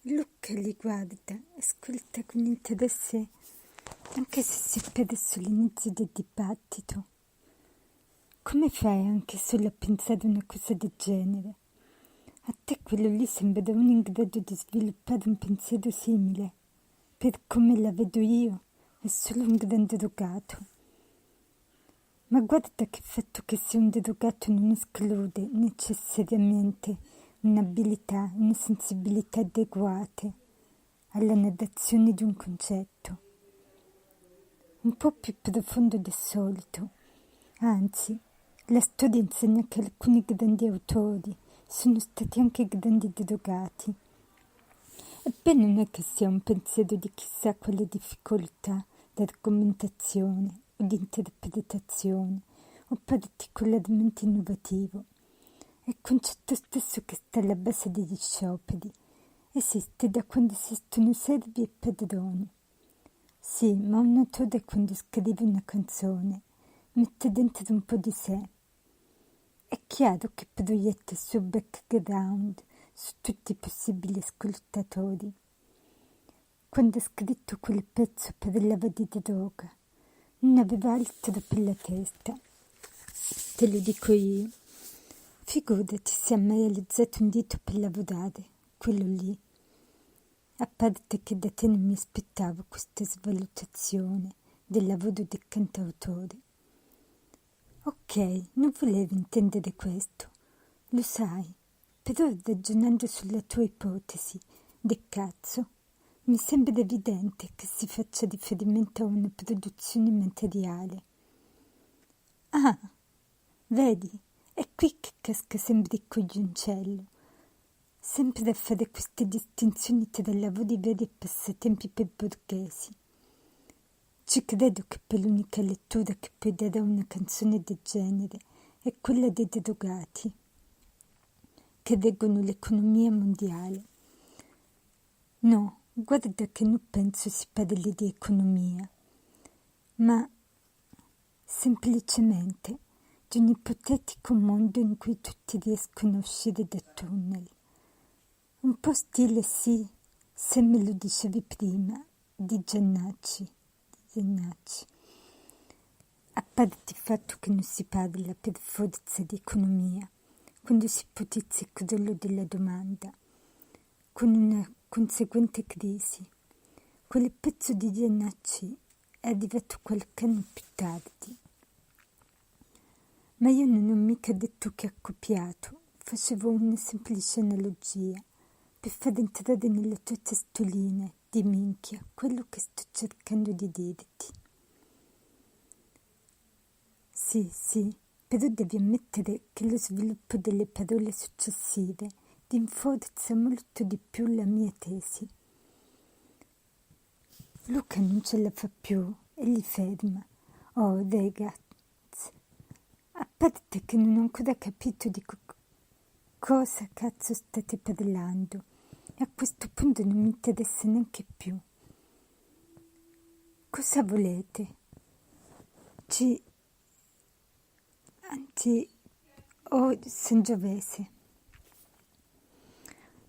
Luca li guarda e ascolta con interesse, anche se si perde sull'inizio del dibattito. Come fai anche solo a pensare una cosa del genere? A te quello lì sembra uno in grado di sviluppare un pensiero simile. Per come la vedo io, è solo un grande drogato. Ma guarda che il fatto che sia un drogato non esclude necessariamente un'abilità, una sensibilità adeguate alla narrazione di un concetto, un po' più profondo del solito. Anzi, la storia insegna che alcuni grandi autori sono stati anche grandi drogati. Ebbene, non è che sia un pensiero di chissà quale difficoltà d'argomentazione o di interpretazione o particolarmente innovativo. È il concetto stesso che sta alla base degli scioperi. Esiste da quando esistono servi e padroni. Sì, ma un autore quando scrive una canzone mette dentro un po' di sé. È chiaro che proietta il suo background su tutti i possibili ascoltatori. Quando ha scritto quel pezzo parlava di droga, non aveva altro per la testa. Te lo dico io. Figurati se ha mai alzato un dito per lavorare, quello lì. A parte che da te non mi aspettavo questa svalutazione del lavoro del cantautore. Ok, non volevo intendere questo, lo sai, però ragionando sulla tua ipotesi, de cazzo, mi sembra evidente che si faccia riferimento a una produzione materiale. Ah, vedi? È qui che casca sempre il coglioncello. Sempre a fare queste distinzioni tra lavori veri e passatempi per borghesi. Ci credo che per l'unica lettura che puoi dare a una canzone del genere è quella dei drogati, che reggono l'economia mondiale. No, guarda che non penso si parli di economia, ma semplicemente di un ipotetico mondo in cui tutti riescono a uscire dai tunnel. Un po' stile, sì, se me lo dicevi prima, di Giannacci. A parte il fatto che non si parla per forza di economia, quando si ipotizza il crollo della domanda, con una conseguente crisi. Quel pezzo di Giannacci è arrivato qualche anno più tardi. Ma io non ho mica detto che ha copiato, facevo una semplice analogia per far entrare nella tua testolina di minchia quello che sto cercando di dirti. Sì, però devi ammettere che lo sviluppo delle parole successive rinforza molto di più la mia tesi. Luca non ce la fa più e li ferma. Oh, ragazzi, a parte che non ho ancora capito di cosa cazzo state parlando e a questo punto non mi interessa neanche più. Cosa volete? O Sangiovese,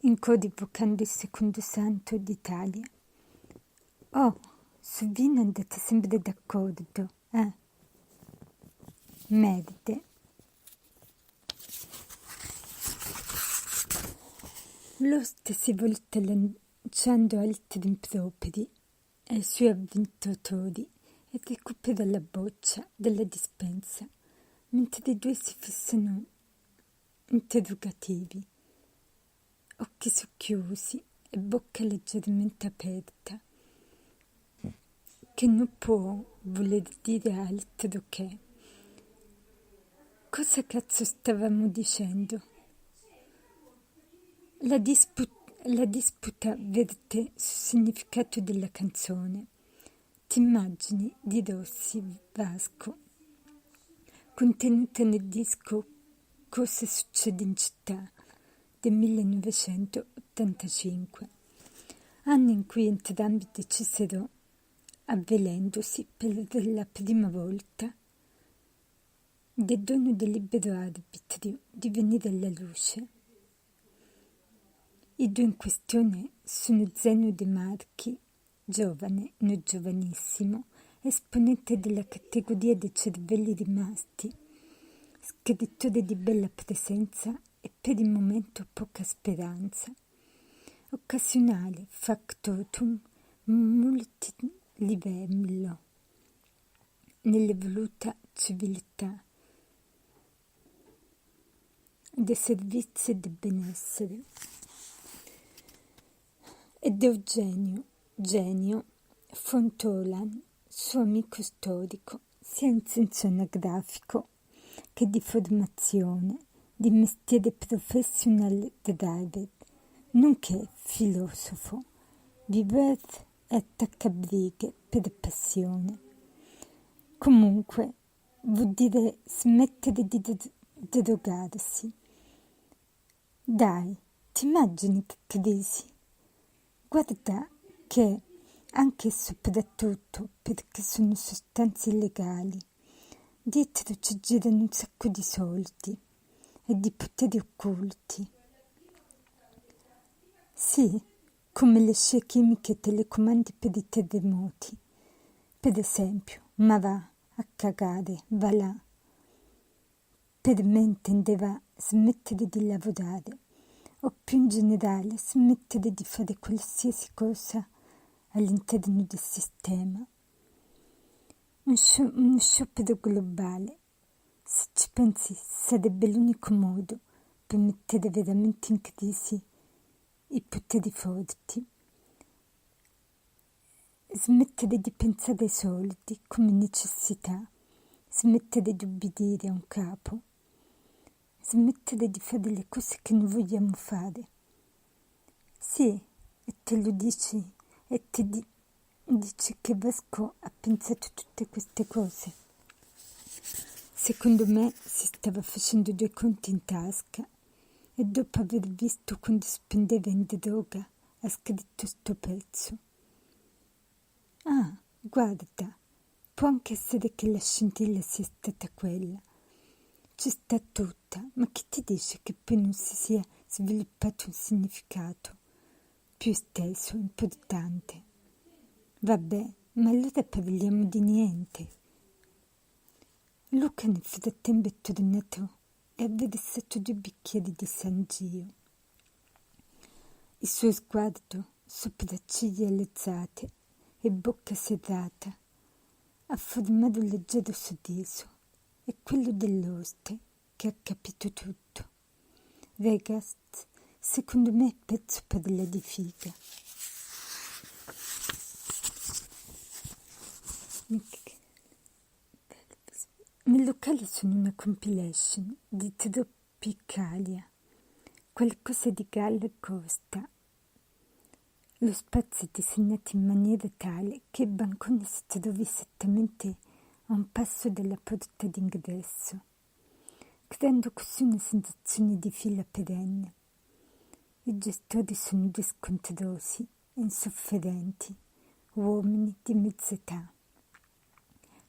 incodivocando il secondo santo d'Italia. Oh, su vino andate sempre d'accordo, eh? Merde. L'oste si volta lanciando altri improperi ai suoi avventatori e recupera la boccia dalla dispensa, mentre i due si fissano interrogativi, occhi socchiusi e bocca leggermente aperta, che non può voler dire altro che cosa cazzo stavamo dicendo? La disputa verte sul significato della canzone. Ti immagini di Rossi Vasco, contenuta nel disco Cosa succede in città del 1985, anno in cui entrambi decisero, avvelendosi per la prima volta, del dono del libero arbitrio di venire alla luce. I due in questione sono Zeno De Marchi, giovane, non giovanissimo, esponente della categoria dei cervelli rimasti, scrittore di bella presenza e per il momento poca speranza, occasionale factotum multilivello nell'evoluta civiltà dei servizi del benessere. Ed Eugenio, genio, Fontolan, suo amico storico, sia in senso anagrafico che di formazione, di mestiere professionale driver, nonché filosofo, viver e attaccabrighe per passione. Comunque, vuol dire smettere di drogarsi. Dai, ti immagini che crisi? Guarda che, anche e soprattutto perché sono sostanze illegali, dietro ci girano un sacco di soldi e di poteri occulti. Sì, come le scie chimiche e telecomandi per i terremoti, per esempio, ma va a cagare, va là. Per me intendeva smettere di lavorare, o più in generale smettere di fare qualsiasi cosa all'interno del sistema. Uno sciopero globale, se ci pensi, sarebbe l'unico modo per mettere veramente in crisi i poteri forti. Smettere di pensare ai soldi come necessità, smettere di ubbidire a un capo, smettere di fare le cose che non vogliamo fare. Sì, e te lo dici, e dici che Vasco ha pensato tutte queste cose. Secondo me si stava facendo due conti in tasca e dopo aver visto quando spendeva in droga ha scritto sto pezzo. Ah, guarda, può anche essere che la scintilla sia stata quella. Ci sta tutta, ma chi ti dice che poi non si sia sviluppato un significato più esteso, importante? Vabbè, ma allora parliamo di niente. Luca nel frattempo è tornato e ha versato 2 bicchieri di San Gio. Il suo sguardo, sopracciglia alzate e bocca serrata, ha formato un leggero sorriso. È quello dell'oste che ha capito tutto. Regast, secondo me, pezzo parla di figa. Nel locale sono una compilation di Tropicalia, qualcosa di Gal Costa. Lo spazio è disegnato in maniera tale che il bancone si trovi esattamente a un passo dalla porta d'ingresso, creando così una sensazione di fila perenne. I gestori sono discontrosi, insofferenti, uomini di mezza età,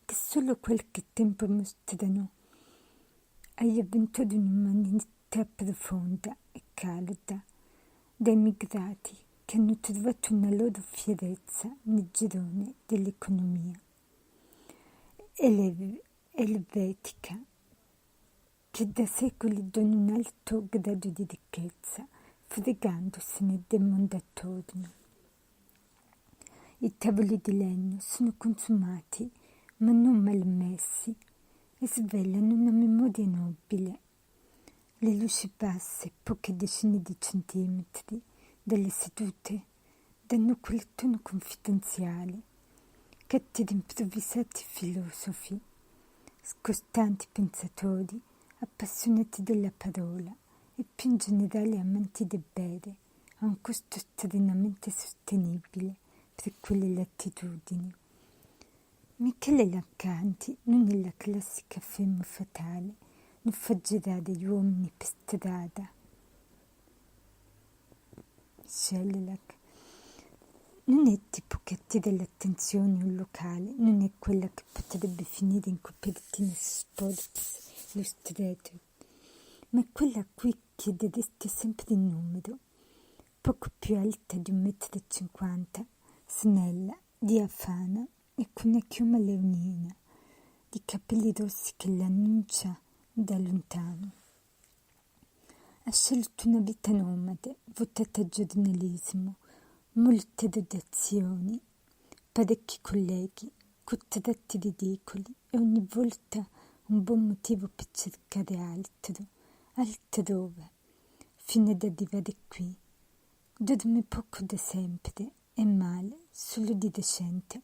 che solo qualche tempo mostrano agli avventori un'umanità profonda e calda, da immigrati che hanno trovato una loro fierezza nel girone dell'economia elvetica, che da secoli dona un alto grado di ricchezza, fregandosene del mondo attorno. I tavoli di legno sono consumati, ma non malmessi, e svelano una memoria nobile. Le luci basse, poche decine di centimetri, dalle sedute, danno quel tono confidenziale che attira improvvisati filosofi, scostanti pensatori, appassionati della parola e più in generale amanti del bere a un costo stranamente sostenibile per quelle latitudini. Michele Laccanti non è la classica femme fatale, non fa girare gli uomini per strada. Shellac non è tipo che attira l'attenzione un locale, non è quella che potrebbe finire in copertina su Sports Illustrated, ma è quella a cui chiedereste sempre il numero. poco più alta di 1,50 m, snella, diafana e con una chioma leonina, di capelli rossi che l'annuncia da lontano. Ha scelto una vita nomade, votata a giornalismo, molte dotazioni, parecchi colleghi, contratti ridicoli e ogni volta un buon motivo per cercare altro, altrove, fino ad arrivare qui. Dorme poco da sempre e male, solo di recente.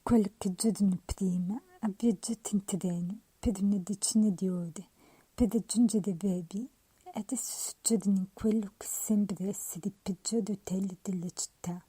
Qualche giorno prima ha viaggiato in treno per una decina di ore per raggiungere Vevi e adesso soggiorna in quello che sembra essere il peggior hotel della città.